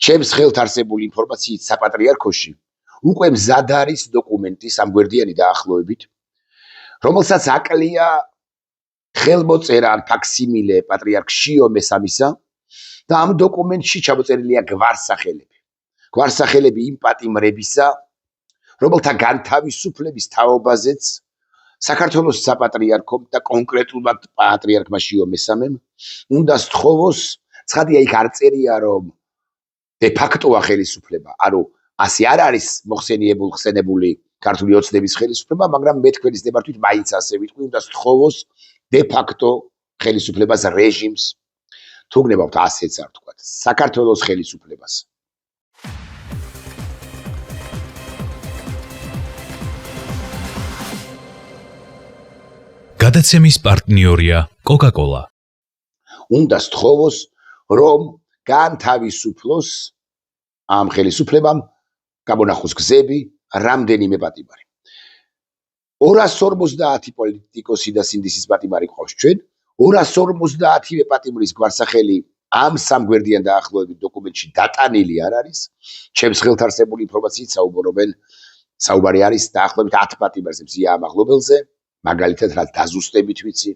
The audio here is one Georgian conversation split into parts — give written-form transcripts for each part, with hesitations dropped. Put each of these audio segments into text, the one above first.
ჩემს ხელთ არსებული ინფორმაციით საპატრიარქოში უკვე მზად არის დოკუმენტი სამგვერდიანი დაახლოებით, რომელსაც აკლია ხელმოწერა ან ფაქსიმილე პატრიარქ შიო მესამისა და ამ დოკუმენტში ჩამოწერილია გვარსახელები იმ პატიმრებისა, რომელთა განთავისუფლების თაობაზეც საქართველოს საპატრიარქომ და კონკრეტულად პატრიარქმა შიო მესამემ უნდა სთხოვოს, ცხადია იქ არ წერია რომ de facto-ა ხელისუფლება, ანუ ასე არ არის ხსენებული ქართული ოცნების ხელისუფლება, მაგრამ მე თქვენის ნებართვით მაინც ასე ვიტყვი, უნდა სთხოვოს de facto ხელისუფლებას რეჟიმს, თუ გნებავთ ასეც არ თქვათ, საქართველოს ხელისუფლებას. გადაცემის პარტნიორია Coca-Cola. უნდა სთხოვოს, რომ განთავისუფლოს ამ ხელისუფლებამ გამონახოს გზები, რამდენიმე პატიმარი. 250 პოლიტიკოსი და სინდისის პატიმარი ყავს ჩვენ, 250-ვე პატიმრის გვარსახელი ამ სამგვერდიან დაახლოებით დოკუმენტში დატანილი არ არის. ჩემს ხელთ არსებული ინფორმაციით საუბარი არის დაახლოებით 10 პატიმარზე მზია ამაღლობელზე, მაგალითად რაც დაზუსტებით ვიცი,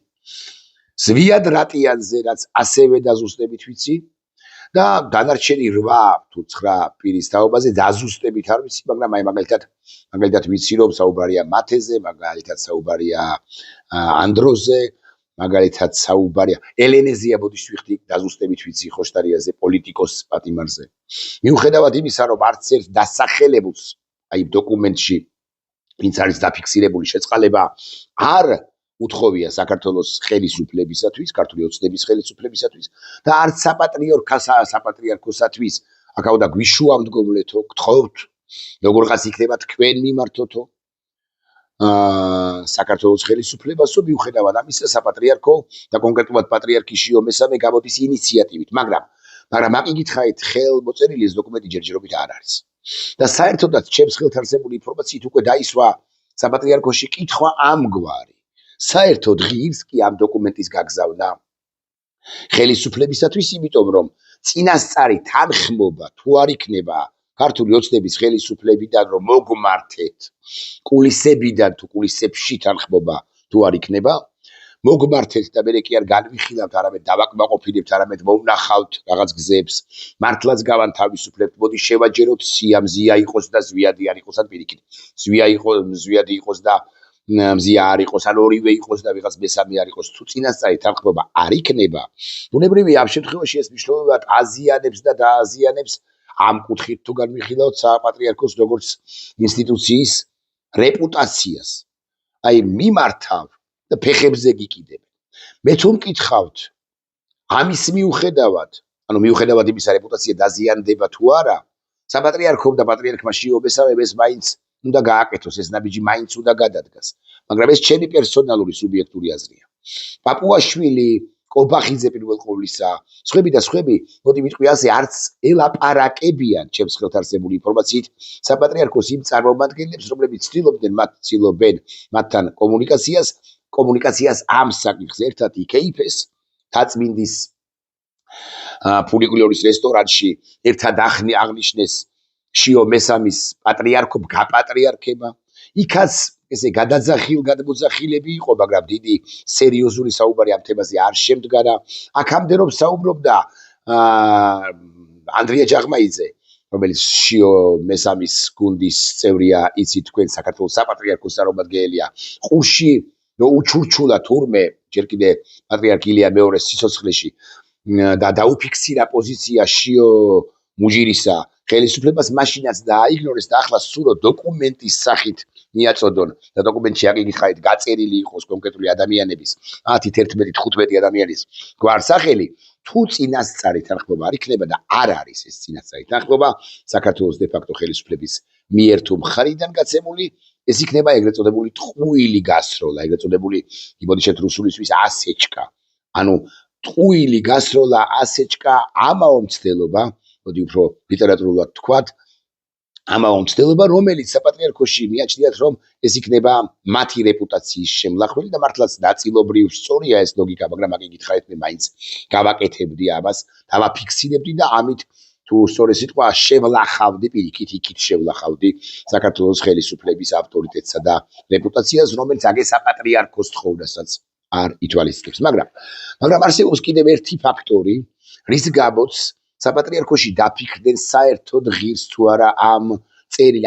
ზვიად რატიანზე რაც ასევე დაზუსტებით ვიცი და დანარჩენი 8 თუ 9 პირის თაობაზე დაზუსტებით არ ვიცი, მაგრამ აი მაგალითად ვიცი რომ საუბარია მათეზე, მაგალითად საუბარია ანდროზე, მაგალითად საუბარია ელენეზია ბოდიშ ვიხდი დაზუსტებით ვიცი ხოშტარიაზე პოლიტიკოს პატიმარზე. მიუხედავად იმისა რომ არც ერთ დასახელებულს აი დოკუმენტში ვინც არის დაფიქსირებული შეწყალება არ უთხოვია საქართველოს ხელისუფლებისათვის, ქართული ოცნების ხელისუფლებისათვის და არც საპატრიარქოსათვის, აქაოდა გვიშუამდგომლეთო, გთხოვთ, როგორღაც იქნება თქვენ მიმართოთო საქართველოს ხელისუფლებასო, მიუხედავად ამისა საპატრიარქო და კონკრეტულად პატრიარქი შიო მესამე გამოდის ინიციატივით, მაგრამ აკითხავთ ხელმოწერილი ეს დოკუმენტი ჯერჯერობით არ არის. და საერთოდაც ჩემს ხელთ არსებული ინფორმაციით უკვე დაისვა საპატრიარქოში კითხვა ამგვარი. საერთოდ ღირს კი ამ დოკუმენტის გაგზავნა ხელისუფლებისათვის, იმიტომ რომ წინასწარი თანხმობა თუ არ იქნება ქართული ოცნების ხელისუფლებიდან რომ მოგმართეთ კულისებიდან თუ კულისებში თანხმობა თუ არ იქნება, მოგმართეთ და მე კი არ განვიხილავთ, არამედ დავაკმაყოფილებთ, არამედ მოვნახავთ რაღაც გზებს, მართლაც გავანთავისუფლებთ, მოდი შევაჯეროთ სია, მზია იყოს და ზვიადი არ იყოს, ან პირიქით, ზვიადი იყოს და მზია არ იყოს, ან ორივე იყოს და ვიღაც მესამე არ იყოს, თუ წინასწარი თანხმობა არ იქნება, ბუნებრივია ამ შემთხვევაში ეს მნიშვნელოვნად აზიანებს და დააზიანებს ამ კუთხით თუ განვიხილავთ საპატრიარქოს როგორც ინსტიტუციის რეპუტაციას. აი მიმართავ და ფეხებზე გიკიდებენ. მე თუ მკითხავთ ამის მიუხედავად იმისა რეპუტაცია დაზიანდება თუ არა, საპატრიარქომ და პატრიარქმა შიო მესამემ ეს მაინც უნდა გააკეთოს, ეს ნაბიჯი მაინც უნდა გადადგას. მაგრამ ეს ჩემი პერსონალური სუბიექტური აზრია. პაპუაშვილი, კობახიძე პირველ ყოვლისა, სხვები, მოდი ვიტყვი ასე, არც ელაპარაკებიან ჩემს ხელთ არსებული ინფორმაციით საპატრიარქოს იმ წარმომადგენლებს, რომლებიც ცდილობენ მათთან კომუნიკაციას ამ საკითხს ერთად იქეიფეს თაწმინდის ფუნიკულიორის რესტორანში ერთად აღნიშნეს შიო მესამის პატრიარქობ გაპატრიარქება, იქაც ესე გადმოძახილები იყო, მაგრამ დიდი სერიოზული საუბარი ამ თემაზე არ შემდგარა. აქამდე რომ საუბრობდა ანდრია ჯაღმაიძე, რომელიც შიო მესამის გუნდის წევრია, იცით თქვენ საქართველოს საპატრიარქოს წარმომადგენელია, ყურში უჩურჩულა თურმე ჯერ კიდე პატრიარქ ილია მეორეს სიცოცხლეში და დაუფიქსირა პოზიცია შიო მუჯირისა ხელისუფლებას, მაშინაც დააიგნორეს და ახლა სურო დოკუმენტის სახით მიაწოდონ და დოკუმენტში აკითხავთ გაწერილი იყოს კონკრეტული ადამიანების 10, 11, 15 ადამიანის გვარსახელი, თუ წინასწარი თანხმობა არ იქნება და არ არის ეს წინასწარი თანხმობა საქართველოს de facto ხელისუფლების მიერ თუ მხარიდან გაცემული, ეს იქნება ეგრეთ წოდებული ტყუილი გასროლა, ეგრეთ წოდებული იბოდიშეთ რუსულისთვის ასეჭკა. ანუ ტყუილი გასროლა, ასეჭკა, ამაო მცდელობა, მოდი უფრო ლიტერატურულად თქვათ, ამაო მცდელობა, რომელიც საპატრიარქოში მიაჩნიათ, რომ ეს იქნება მათი რეპუტაციის შემლახველი და მართლაც ნაწილობრივ სწორია ეს ლოგიკა, მაგრამ აკითხავთ მე მაინც გავაკეთებდი ამას, დავაფიქსირებდი და ამით თუ სწორი სიტყვა შევლახავდი პირიქით იქით შევლახავდი საქართველოს ხელისუფლების ავტორიტეტსა და რეპუტაციას, რომელიც აგე საპატრიარქოს თხოვნასაც არ ითვალისწინებს. მაგრამ არსებობს კიდევ ერთი ფაქტორი, რის გამოც საპატრიარქოში დაფიქრდნენ საერთოდ ღირს თუ არა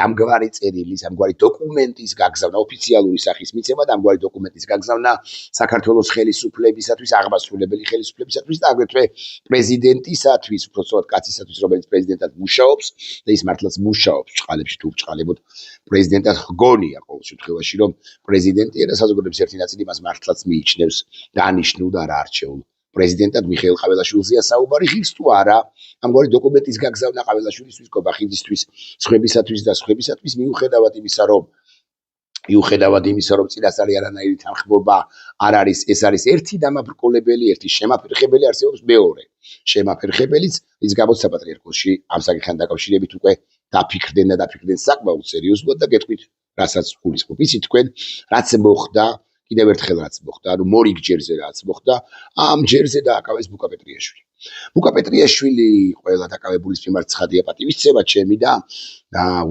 ამგვარი წერილის, ამგვარი დოკუმენტის გაგზავნა, ოფიციალური სახის მიცემა და ამგვარი დოკუმენტის გაგზავნა საქართველოს ხელისუფლებისათვის, აღმასრულებელი ხელისუფლებისათვის და აგრეთვე პრეზიდენტისათვის, უბრალოდ კაცისათვის, რომელიც პრეზიდენტად მუშაობს და ის მართლაც მუშაობს ჭყალებში თუ ჭყალებოდ პრეზიდენტად გონია ყოველ შემთხვევაში, რომ პრეზიდენტია და საზოგადოების ერთი ნაწილი მას მართლაც მიიჩნევს დანიშნულ და არა არჩეულ პრეზიდენტად. მიხეილ ყაველაშვილზეა საუბარი, ღირს თუ არა ამგვარი დოკუმენტის გაგზავნა ყაველაშვილისთვის, კობახიძისთვის, სხვებისათვის მიუხედავად იმისა, რომ წინასწარი არანაირი თანხმობა არ არის, ეს არის ერთი დამაბრკოლებელი, ერთი შემაფერხებელი, არსებობს მეორე შემაფერხებელიც, რის გამოც საპატრიარქოში ამ საკითხთან დაკავშირებით უკვე დაფიქრდნენ საკმაოდ სერიოზულად და გეტყვით, რასაც გულისხმობ. იცით თქვენ, რაც მოხდა, კიდევ ერთხელ რაც მოხდა, ანუ მორიგ ჯერზე რაც მოხდა, ამ ჯერზე დააკავეს ბუკა პეტრიაშვილი. ბუკა პეტრიაშვილი ყველა დაკავებულის მიმართ ცხადია პატივისცემა ჩემი და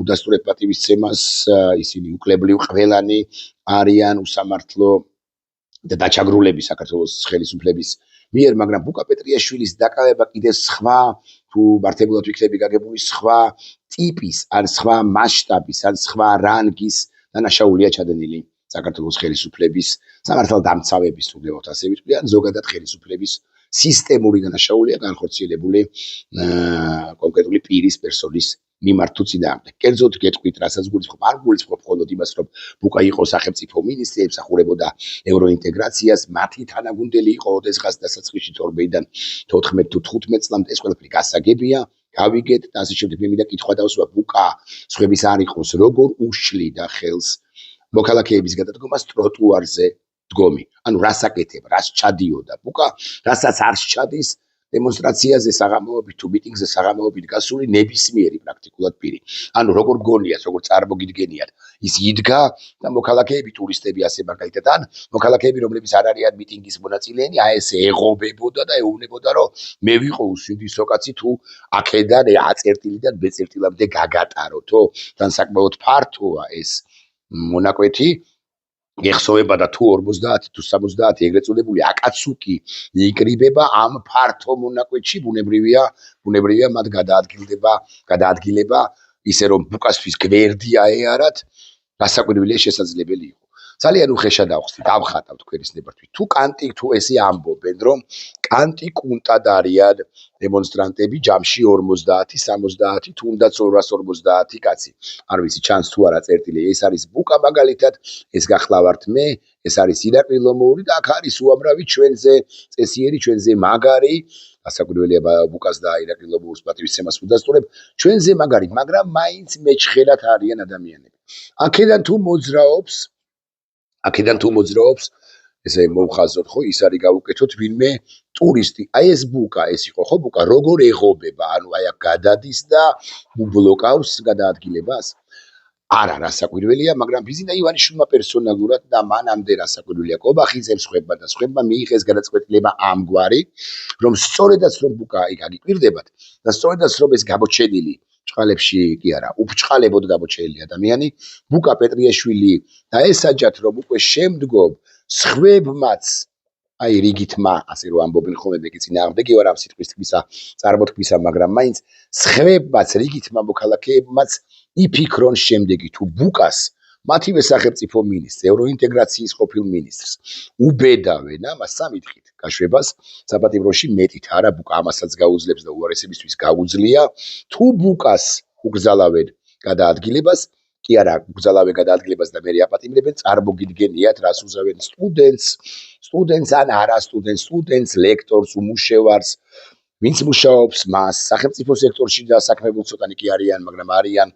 უდასტურებ პატივისცემას ისინი უკლებლივ ყველანი არიან უსამართლო და დაჩაგრულები საქართველოს ხელისუფლების მიერ, მაგრამ ბუკა პეტრიაშვილის დაკავება კიდე სხვა თუ მართებულად ვიქნები გაგებული სხვა ტიპის, ან სხვა მასშტაბის, ან სხვა რანგის დანაშაულია ჩადენილი საქართველოს ხელისუფლების სამართალდამცავების უბრალოდ ასე ვიტყვი, ან ზოგადად ხელისუფლების სისტემური დანაშაულია განხორციელებული კონკრეტული პირის პერსონის მიმართ თუ წინააღმდეგ. კერძოდ გეტყვით, რასაც გულისხმობ, არ გულისხმობ მხოლოდ იმას, რომ ბუკა იყო სახელმწიფო მინისტრი, ემსახურებოდა ევროინტეგრაციას, მათი თანაგუნდელი იყო ოდესღაც დასაწყისში 14-დან 14 თუ 15 წლამდე, ეს ყველაფერი გასაგებია, გავიგეთ და ასე შემდეგ. მე მინდა კითხვა დავსვა, ბუკა სხვების არ იყოს, როგორ უშლიდა ხელს მოქალაქეების გადადგომას ტროტუარზე დგომი, ანუ რას აკეთებ, რას ჩადიოდა ბუკა, რასაც არ ჩადის დემონსტრაციაზე საღამოობით თუ მიტინგზე საღამოობით გასული ნებისმიერი პრაქტიკულად პირი. ანუ როგორ გონიათ, როგორ წარმოგიდგენიათ, ის იდგა და მოქალაქეები, ტურისტები ასე მაგალითად, ან მოქალაქეები, რომლებიც არ არიან მიტინგის მონაწილეები, ესე ეღობებოდა და ეუბნებოდა, რომ მე ვიყო უსინდისო კაცი თუ აქედან A-წერტილიდან B-წერტილამდე გაგატაროთო, თან საკმაოდ ფართოა ეს მონაკვეთი. გეხსოვება და თუ 50 თუ 70 ეგრეთ წოდებული აკაცუკი იკრიბება ამ ფართო მონაკვეთში, ბუნებრივია მათ გადაადგილება ისე რომ ბუკასთვის გვერდი აეარათ, გასაკვირველია შესაძლებელი იყო. ძალიან უხეშად დავხატავ თქვენის ნებართვით. თუ კანტი თუ ესე ამბობენ, რომ კანტი კუნტად არიან დემონსტრანტები, ჯამში 50-60, თუნდაც 250 კაცი. არ ვიცი, ჩანს თუ არა წერტილი, ეს არის ბუკა მაგალითად, ეს გახლავართ მე, ეს არის ირაკლი ლომოური და აქ არის უამრავი ჩვენზე წესიერი, ჩვენზე მაგარი, გასაკვირველია ბუკას და ირაკლი ლომოურის პატივისცემას უდასტურებ, ჩვენზე მაგარი, მაგრამ მაინც მეჩხერად არიან ადამიანები. აქედან თუ მოძრაობს, ესე მოვხაზოთ ხო, ის არის გავუკეთოთ ვინმე ტურისტი. აი ეს ბუკა, ეს იყო ხო ბუკა, როგორ ეღობება, ანუ აი აქ გადადის და უბლოკავს გადაადგილებას. არა, რასაკვირველია, მაგრამ ბიზინა ივანიშვილმა პერსონალურად და მანამდე რასაკვირველია, კობახიძემ სხვებმა მიიღეს გადაწყვეტილება ამგვარი, რომ სწორედაც რომ ბუკა იქ აგიკვირდებათ და სწორედაც რომ ეს გამოჩენილი ჭყალებში კი არა, უბჭყალებოდ გამოჩენილი ადამიანი, ბუკა პეტრიაშვილი დაესაჯათ, რომ უკვე შემდგომ სხვებმაც, აი რიგითმა, ასე რომ ამბობენ ხოლმე, მე კი წინააღმდეგი ვარ ამ სიტყვის თქმისა, წარმოთქმისა, მაგრამ მაინც სხვებმაც, რიგითმა მოქალაქეებმაც იფიქრონ შემდეგი, თუ ბუკას მათივე სახელმწიფო მინისტრს, ევროინტეგრაციის ყოფილ მინისტრს უბედავენ ამას სამითხით გაშვებას საპატიმროში მეტით არა, ბუკა ამასაც გაუძლებს და უარესებისთვის გაუძლია, თუ ბუკას უგზალავენ გადაადგილებას, კი არა, უგზალავენ გადაადგილებას და მერე აპატიმრებენ, წარმოგიდგენიათ, რას უზავენ სტუდენტს ან არა სტუდენტს, ლექტორს, უმუშევარს, ვინც მუშაობს მას, სახელმწიფო სექტორში დასაქმებულ ცოტანი კი არიან, მაგრამ არიან,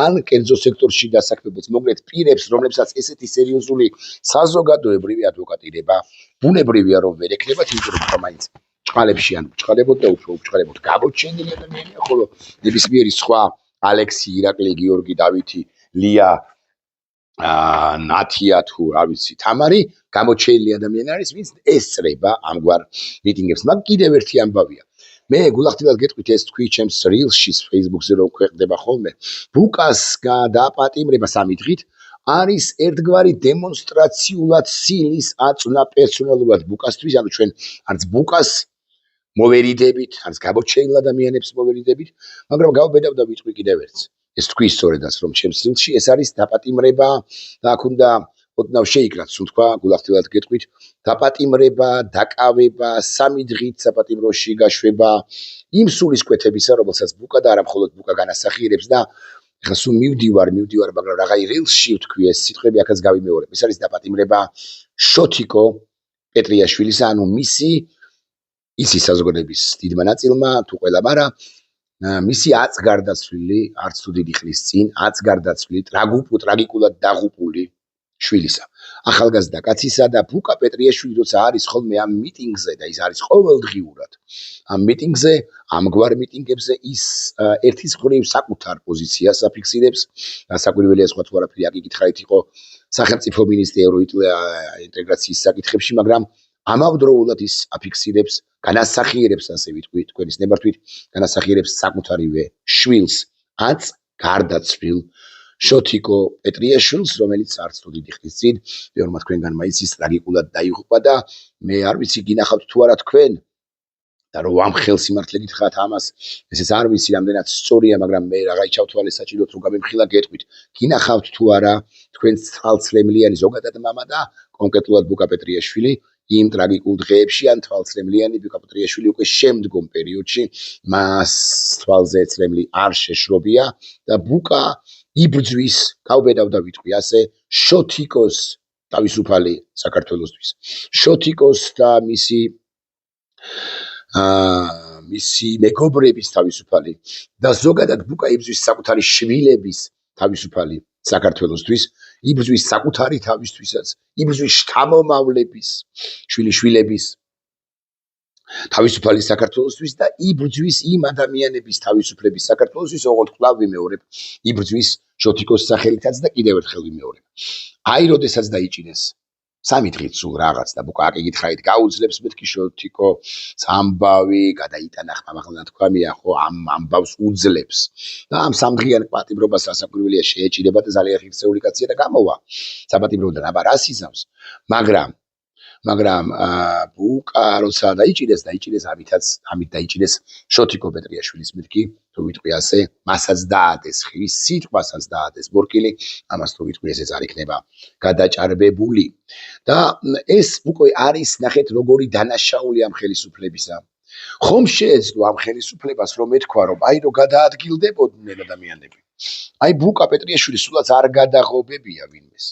ან კერძო სექტორში დასაქმებულს, მოკლედ პირებს, რომლებსაც ესეთი სერიოზული საზოგადოებრივი ადვოკატირება, ბუნებრივია რომ ვერ ექნებათ, იმიტომ რომ მაინც ჭყალებში ან ჭყალებოდ და უფრო ჭყალებოდ გამოჩენილი ადამიანია, ხოლო ნებისმიერი სხვა ალექსი, ირაკლი, გიორგი, დავითი, ლია, ნათია თუ რა ვიცი, თამარი გამოჩენილი ადამიანი არის, ვინც ესწრება ამგვარ მიტინგებს. მაგრამ კიდევ ერთი ამბავია. მე გულახდილად გეტყვით ეს თქვი ჩემს rilsში Facebook-ზე რომ ქვეყნდება ხოლმე ბუკას გადაპატიმრება 3 დღით არის ერთგვარი დემონსტრაციულად სილის აწვნა პერსონალურად ბუკასთვის, ანუ ჩვენ არც ბუკას მოვერიდებით, არც გამოჩენილ ადამიანებს მოვერიდებით, მაგრამ გავბედავ და ვიტყვი კიდევ ერთს. ეს თქვი სწორედაც რომ ჩემს rilsში ეს არის დაპატიმრება და აქ უნდა ოდნავ შეიკრათ, სულ თქვა, გულახდილად გეტყვით, დაპატიმრება, დაკავება, 3 დღით საპატიმროში გაშვება იმ სულისკვეთებისა, რომელსაც ბუკა და არა მხოლოდ ბუკა განასახიერებს და ეხლა სულ მივდივარ, მაგრამ რაღაცა rilsში ვთქვი ეს სიტყვები აქაც გავიმეორებ. ეს არის დაპატიმრება შოთიკო პეტრიაშვილისა, ანუ მისი საზოგადოების დიდმა ნაწილმა, თუ ყველამ არა, მისი აც გარდაცვლილი, არც თუ დიდი ხნის წინ, აც გარდაცვლილი, ტრაგიკულად დაღუპული შვილისა. ახალგაზრდა კაცისა და ბუკა პეტრიაშვილი როცა არის ხოლმე ამ მიტინგზე და ის არის ყოველდღიურად ამ მიტინგზე, ამგვარ მიტინგებზე ის ერთის მხრივ საკუთარ პოზიციას აფიქსირებს, საკვირველია სხვა თუ არაფერი აკითხავთ იყო სახელმწიფო მინისტრი ევროინტეგრაციის საკითხებში, მაგრამ ამავდროულად ის აფიქსირებს, განასახიერებს, ასე ვიტყვით, თქვენის ნებართვით, განასახიერებს საკუთარივე შვილს, აც გარდაცვლილ შოთიკო პეტრიაშვილს, რომელიც არც თუ დიდი ხნის წინ ბევრმა თქვენგანმა იცის ტრაგიკულად დაიღუპა და მე არ ვიცი გინახავთ თუ არა თქვენ და რომ ამ ხელს იმართლე გითხრათ ამას, ესეც არ ვიცი რამდენად სწორია, მაგრამ მე რაღა იჩავთვალე საჭიროდ რომ გამემხილა გეტყვით. გინახავთ თუ არა თქვენ თვალწრემლიანი ზოგადად მამა და კონკრეტულად ბუკა პეტრიაშვილი იმ ტრაგიკულ დღეებში ან თვალწრემლიანი ბუკა პეტრიაშვილი უკვე შემდგომ პერიოდში მას თვალზე წრემლი არ შეშრობია და ბუკა იბრძვის, გავბედავ და ვიტყვი ასე, შოთიკოს თავისუფალი საქართველოსთვის. შოთიკოს და მისი მეგობრების თავისუფალი და ზოგადად ბუკა იბრძვის საკუთარი შვილების თავისუფალი საქართველოსთვის, იბრძვის საკუთარი თავისთვისაც, იბრძვის შთამომავლების, შვილიშვილების თავისუფალი საქართველოსთვის და იბრძვის იმ ადამიანების თავისუფლების საქართველოსთვის, ოღონდ კვლავ ვიმეორებ, იბრძვის შოთიკოს სახელითაც და კიდევ ერთხელ ვიმეორებ. აი, როდესაც დაიჭინეს 3 დღით სულ რაღაც და ბუკა აკითხავით, გაუძლებს მეთქი შოთიკო ამბავი, გადაიტანა ხმამაღლა თქვამია, ხო, ამ ამბავს უძლებს. და ამ 3 დღიან პატიმრობას სასაკვირველია შეეჭიდება და ძალიან ღირსეული კაცია და გამოვა. საპატიმროდან აბა რას იზამს, მაგრამ ბუკა როცა დაიჭირეს ამით დაიჭირეს შოთიკო პეტრიაშვილის მეთქი, თუ ვიტყვი ასე, მასაც დაადეს ხივის სიტყვასაც დაადეს ბორკილი, ამას თუ ვიტყვი ესეც არ იქნება გადაჭარბებული. და ეს უკვე არის, ნახეთ, როგორი დანაშაული ამ ხელისუფლებისა. ხომ შეეძლო ამ ხელისუფლებას რომ ეთქვა, რომ აი რომ გადაადგილდებოდნენ ადამიანები. აი ბუკა პეტრიაშვილი სულაც არ გადაღობებია ვინმეს.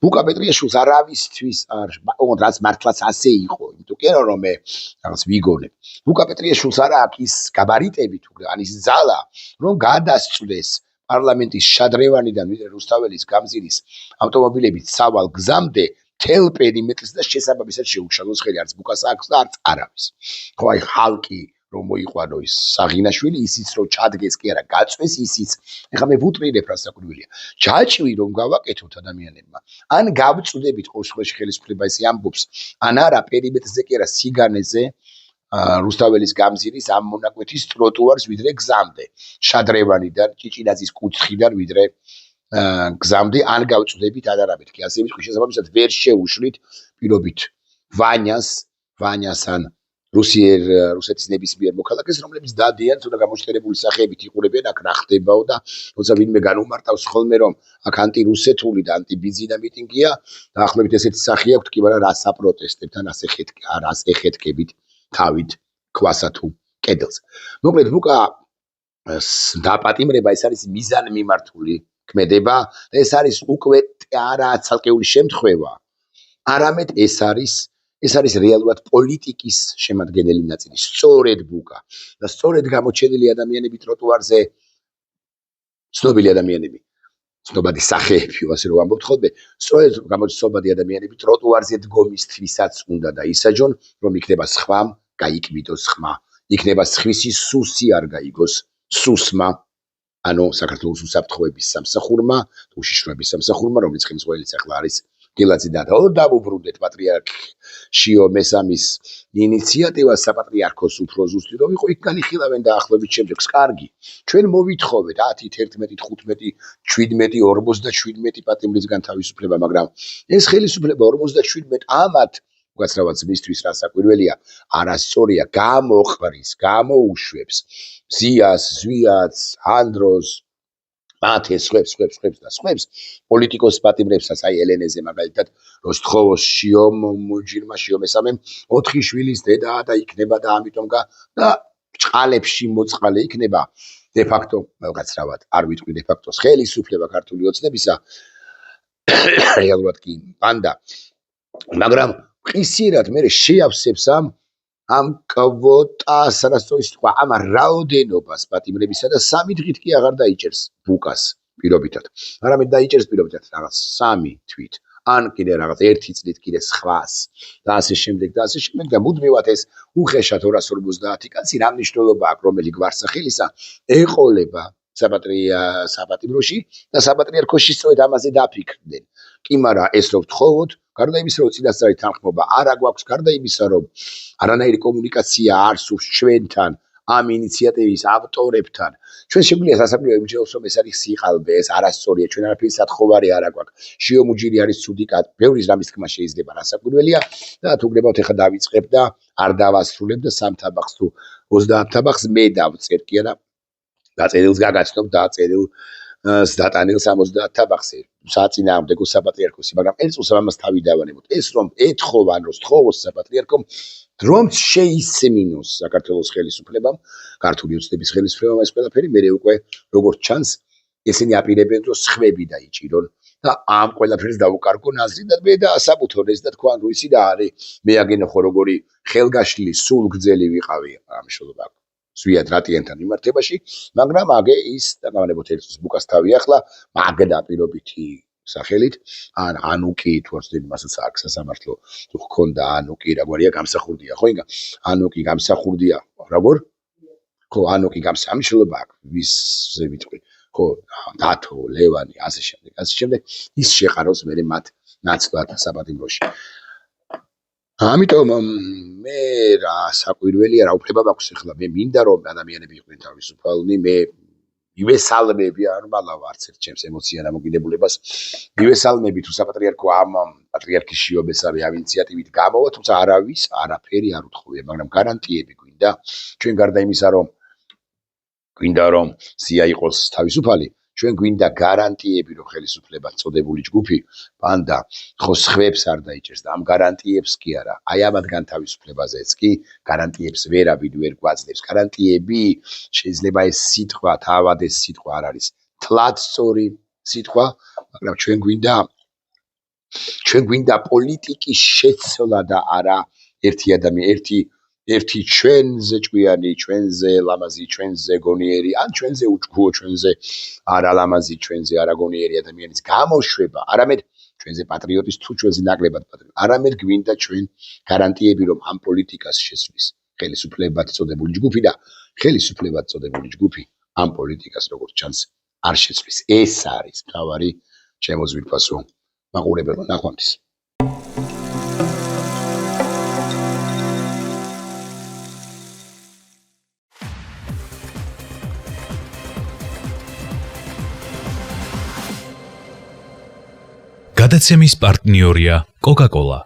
ბუკა პეტრიაშვილს არავისთვის არ, ოღონდ რაც მართლაც ასე იყო, იმიტომ კი არა რომ მე რაღაც ვიგონებ. ბუკა პეტრიაშვილს არ აქვს ის გაბარიტები თუ ან ის ძალა, რომ გადასწვდეს პარლამენტის შადრევანიდან ვიდრე რუსთაველის გამზირის ავტომობილებით სავალ გზამდე მთელ პერიმეტრს და შესაბამისად შეუშალოს ხელი, არც ბუკას აქვს და არც არავის. ხო, აი ხალკი რომ მოიყვანო ის საღინაშვილი, ისიც რომ ჩადგეს კი არა, გაწვეს ისიც. ეხლა მე ვუტრირებ რა საკვირველია. ჯაჭვი რომ გავაკეთოთ ადამიანებმა, ან გავწვდებით ყოველშაბათში ხელისუფლება ესე ამბობს, ან არა პერიმეტრზე კი არა, სიგანეზე რუსთაველის გამზირის ამ მონაკვეთის ტროტუარს ვიდრე გზამდე, შადრევანიდან, ჭიჭინაძის კუთხიდან ვიდრე გზამდე, ან გავწვდებით ან არა მეთქი. ასე ვიტყვი, შესაბამისად ვერ შეუშლით პირობით ვანიას ან რუსეთის ნებისმიერ მოქალაქეს, რომლებიც დადიან თუნდა გამოჩტერებული სახეებით იყურებიან, აქ რა ხდებაო და როცა ვინმე განუმარტავს ხოლმე რომ აქ ანტირუსეთული და ანტიბიზინა მიტინგია, დაახლოებით ესეთი სახე აქვთ, კი მაგრამ რას აპროტესტებთ ან რას ეხეთკებით თავით ქვასა თუ კედელს. მოკლედ ბუკა დაპატიმრება ეს არის მიზანმიმართული ქმედება და ეს არის უკვე არა ცალკეული შემთხვევა, არამედ ეს არის რეალურად პოლიტიკის შემადგენელი ნაწილი. სწორედ ბუკა და სწორედ გამოჩენილი ადამიანები ტროტუარზე, ცნობილი ადამიანები, ცნობადი სახეები, ასე რომ ამბობთ ხოლმე, სწორედ გამოჩენილი ადამიანები ტროტუარზე დგომისთვისაც უნდა დაისაჯონ, რომ იქნება სხვამ გაიკვიდოს ხმა, იქნება სხვისი სუსი არ გაიგოს სუსმა, ანუ საქართველოს უსაფრთხოების სამსახურმა, უშიშროების სამსახურმა, რომელიც ხელმძღვანელიც ახლა არის გილაცი და დავუბრუნდეთ პატრიარქ შიო მესამის ინიციატივას საპატრიარქოს უფრო ზუსტი რომ იყო იქ განიხილავენ დაახლოებით შემდეგს კარგი ჩვენ მოვითხოვეთ 10 11 15 17 57 პატიმრისგან თავისუფლება მაგრამ ეს ხელისუფლება 57 ამათ უკაცრავად მისთვის რა საკვირველია არასწორია გამოყრის გამოუშვებს ზიას ზვიათს ანდროს მათეს ხვებს და ხვებს პოლიტიკოს პატიმრებსაც აი ელენეზე მაგალითად როსთხოვოს შიო მუჯირმა შიო მესამემ 4 შვილის დედა და იქნება და ამიტომ და ჭყალებში მოწყალე იქნება de facto უკაცრავად არ ვიტყვი de facto ხელისუფლება ქართული ოცნებისა რეალურად კი პანდა მაგრამ ყისიერად მე შეავსებს ამ კვოტას არასწორი სიტყვა ამ რაოდენობას პატიმრებისა და 3 დღით კი აღარ დაიჭერს ბუკას პირობითად არამედ დაიჭერს პირობითად რაღაც 3 თვით ან კიდე რაღაც 1 წლით კიდე სხვას და ასე შემდეგ და მუდმივად ეს უხეშად 250 კაცი რა მნიშვნელობა აქვს რომელი გვარსახელისა ეყოლება საპატიმროში და საპატრიარქოში სწორედ ამაზე დაფიქრდნენ კი მაგრამ ეს რო ვთხოვოთ გარდა იმისა რომ წინასწარი თანხმობა არა გვაქვს გარდა იმისა რომ არანაირი კომუნიკაცია არ სურს ჩვენთან ამ ინიციატივის ავტორებთან ჩვენ შეგვიძლია სასაკვირველი ვიმჯეროთ რომ ეს არის სიყალბე ეს არასწორია ჩვენ არაფერი სათხოვარი არ აქვს შიო მუჯირი არის ცუდი კაცი ბევრი რამის თქმა შეიძლება რასაკვირველია და თუ გნებავთ ეხა დავიწყებ და არ დავასრულებ და 3 თაბახს თუ 30 თაბახს მე დავწერ კი არა დაწერილს გაგაცნობ და წერილ დატანილ 70 თაბახზე საწინააღმდეგო საპატრიარქოსი მაგრამ ერთ წუთს ამას თავი დავანებოთ ეს რომ ეთხოვან რომ სთხოვოს საპატრიარქომ რომ შეისმინოს საქართველოს ხელისუფლებამ ქართული ოცნების ხელისუფლებამ ეს ყველაფერი მე უკვე როგორც ჩანს ესენი აპირებენ რომ სხვები დაიჭირონ და ამ ყველაფერს დაუკარგონ აზრი და მე დაასაბუთონ ეს და თქვან რომ ისი და არის მე აგენო ხო როგორი ხელგაშლი სულგძელი ვიყავი ამ შულობა ზვიად რატიანთან მიმართებაში მაგრამ აგე ის და გამანებოთ ერთს ბუკას თავი ახლა მაგდა პირობითი სახელით ან ანუკი თუ არ ვცდები მასაც აქვს სასამართლო თუ ხონდა ანუკი როგორია გამსახურდია ხო იგა ანუკი გამსახურდია როგორ ხო ანუკი გამსამშლობა აქვს ვისზე ვიტყვი ხო დათო ლევანი ასე შემდეგ ის შეყაროს მე მათ ნაცვლად საპატიმროში ამიტომ მე რა საკვირველია რა უფლება მაქვს ახლა მე მინდა რომ ადამიანები იყვნენ თავისუფალნი მე ივესალმები არ მალავ არც ერთ ჩემს ემოცია დამოკიდებულებას ივესალმები თუ საპატრიარქო ამ პატრიარქის შიო მესამე ამ ინიციატივით გამოვა თუმცა არავის არაფერი არ უთხოვია მაგრამ გარანტიები გვინდა ჩვენ გარდა იმისა რომ გვინდა რომ სია იყოს თავისუფალი ჩვენ გვინდა გარანტიები რომ ხელისუფლება წოდებული ჯგუფი პანდა ხო სხვებს არ დაიჭერს და ამ გარანტიებს კი არა აი ამათგან თავისუფლებაზეც კი გარანტიებს ვერავინ ვერ გვაძლევს გარანტიები შეიძლება ეს სიტყვა თავად ეს სიტყვა არ არის თლად სწორი სიტყვა მაგრამ ჩვენ გვინდა პოლიტიკის შეცვლა და არა ერთი ჩვენზე ჭკვიანი, ჩვენზე ლამაზი, ჩვენზე გონიერი, ან ჩვენზე უჭკუო, ჩვენზე არალამაზი, ჩვენზე არაგონიერი ადამიანის გამოშვება, არამედ ჩვენზე პატრიოტის თუ ჩვენზე ნაკლებად პატრიოტი. არამედ გვინდა ჩვენ გარანტიები, რომ ამ პოლიტიკას შესვლის ხელისუფლებად წოდებული ჯგუფი და ხელისუფლებად წოდებული ჯგუფი ამ პოლიტიკას როგორც ჩანს არ შეცვლის. ეს არის მთავარი ჩემო ძვირფასო მაყურებელო ნახვამდის. გადაცემის პარტნიორია კოკაკოლა.